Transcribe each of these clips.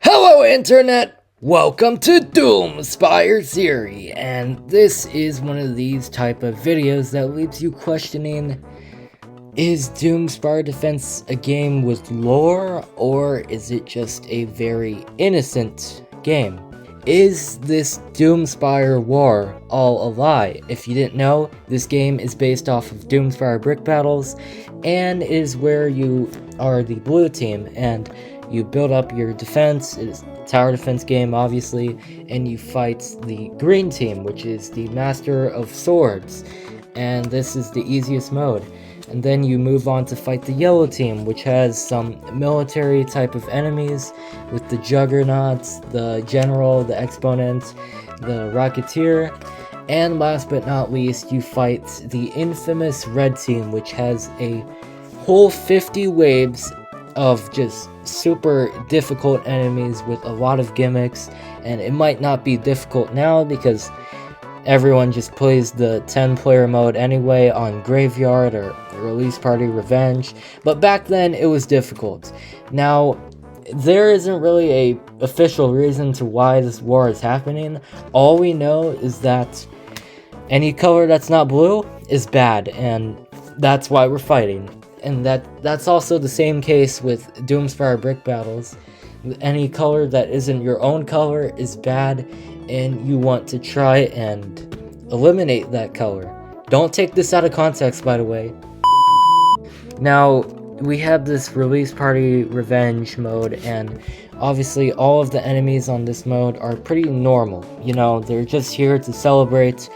Hello Internet! Welcome to Doomspire series, and this is one of these type of videos that leaves you questioning, is Doomspiredefense a game with lore, or is it just a very innocent game? Is this Doomspire war all a lie? If you didn't know, this game is based off of Doomspire brick battles, and is where you are the blue team, and you build up your defense. It is a tower defense game, obviously, and you fight the green team, which is the master of swords, and this is the easiest mode. And then you move on to fight the yellow team, which has some military type of enemies with the juggernauts, the general, the exponent, the rocketeer, and last but not least, you fight the infamous red team, which has a whole 50 waves of just super difficult enemies with a lot of gimmicks. And it might not be difficult now because everyone just plays the 10-player mode anyway on Graveyard or Release Party Revenge, but back then it was difficult. Now, there isn't really a official reason to why this war is happening. All we know is that any color that's not blue is bad, and that's why we're fighting. And that's also the same case with Doomspire brick battles. Any color that isn't your own color is bad, and you want to try and eliminate that color. Don't take this out of context, by the way. Now, we have this Release Party Revenge mode, and obviously all of the enemies on this mode are pretty normal. You know, they're just here to celebrate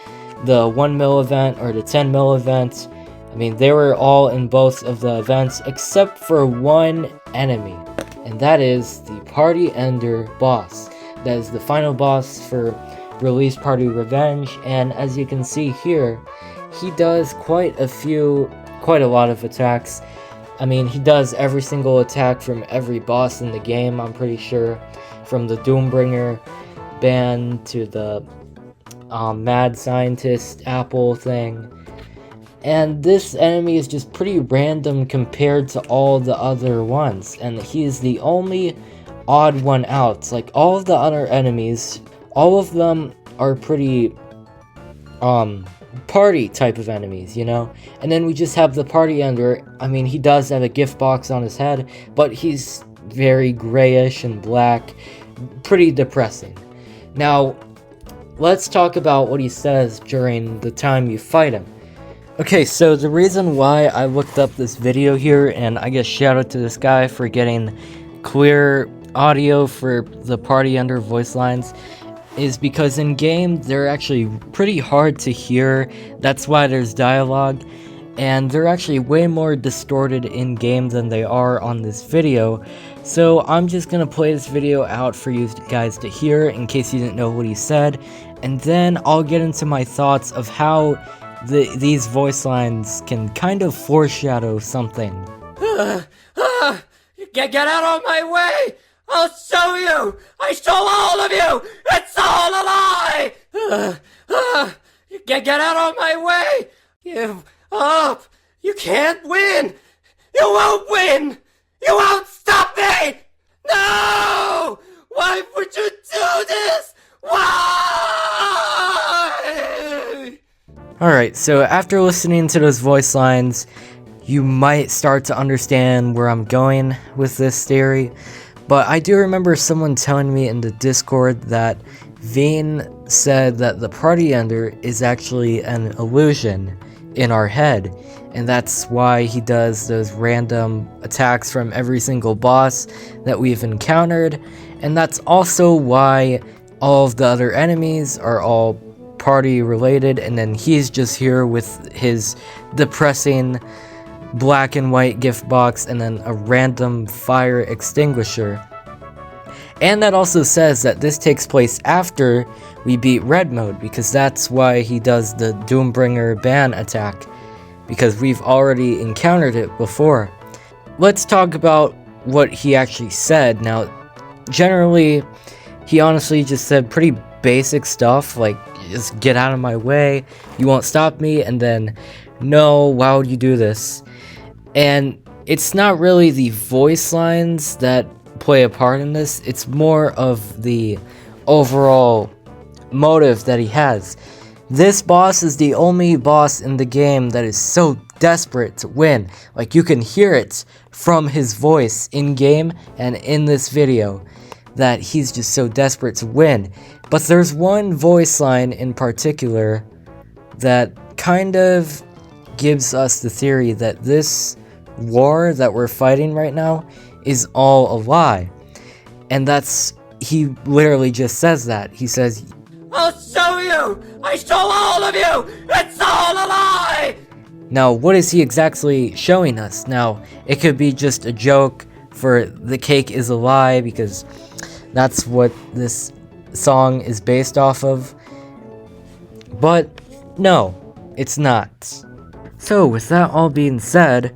the 1 mil event or the 10 mil event. I mean, they were all in both of the events except for one enemy, and that is the Party Ender boss. That is the final boss for Release Party Revenge, and as you can see here, he does quite a lot of attacks. I mean, he does every single attack from every boss in the game, I'm pretty sure. From the Doombringer ban to the Mad Scientist Apple thing. And this enemy is just pretty random compared to all the other ones, and he is the only odd one out. Like, all of the other enemies, all of them are pretty party type of enemies, you know? And then we just have the Party Ender. I mean, he does have a gift box on his head, but he's very grayish and black, pretty depressing. Now, let's talk about what he says during the time you fight him. Okay, so the reason why I looked up this video here, and I guess shout out to this guy for getting clear audio for the Party Ender voice lines, is because in game they're actually pretty hard to hear. That's why there's dialogue, and they're actually way more distorted in game than they are on this video. So I'm just gonna play this video out for you guys to hear in case you didn't know what he said, and then I'll get into my thoughts of how these voice lines can kind of foreshadow something. Get out of my way! I'll show you! I show all of you! It's all a lie! Get out of my way! Give up! You can't win! You won't win! You won't stop me! No! Why would you do this? Why? Alright, so after listening to those voice lines, you might start to understand where I'm going with this theory. But I do remember someone telling me in the Discord that Veen said that the Party Ender is actually an illusion in our head, and that's why he does those random attacks from every single boss that we've encountered, and that's also why all of the other enemies are all party related, and then he's just here with his depressing black and white gift box and then a random fire extinguisher. And that also says that this takes place after we beat red mode, because that's why he does the Doombringer ban attack, because we've already encountered it before. Let's talk about what he actually said. Now, generally, he honestly just said pretty basic stuff, like, just get out of my way, you won't stop me, and then, no, why would you do this? And it's not really the voice lines that play a part in this. It's more of the overall motive that he has. This boss is the only boss in the game that is so desperate to win. Like, you can hear it from his voice in game and in this video that he's just so desperate to win. But there's one voice line in particular that kind of gives us the theory that this war that we're fighting right now is all a lie. And that's, he literally just says that. He says, "I'll show you! I show all of you! It's all a lie!" Now, what is he exactly showing us? Now, it could be just a joke for the cake is a lie, because that's what this song is based off of. But no, it's not. So, with that all being said,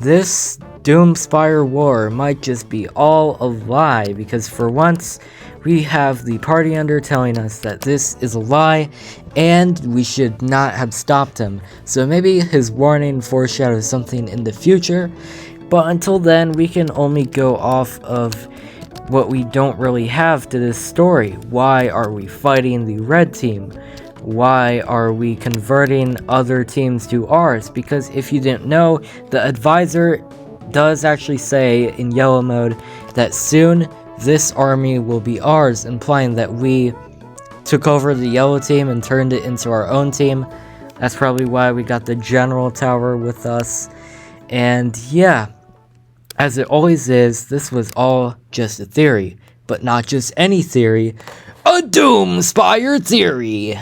this Doomspire war might just be all a lie, because for once, we have the party under telling us that this is a lie, and we should not have stopped him. So maybe his warning foreshadows something in the future, but until then, we can only go off of what we don't really have to this story. Why are we fighting the red team? Why are we converting other teams to ours? Because if you didn't know, the advisor does actually say in yellow mode that soon this army will be ours, implying that we took over the yellow team and turned it into our own team. That's probably why we got the general tower with us. And yeah, as it always is, this was all just a theory, but not just any theory, a Doomspire theory.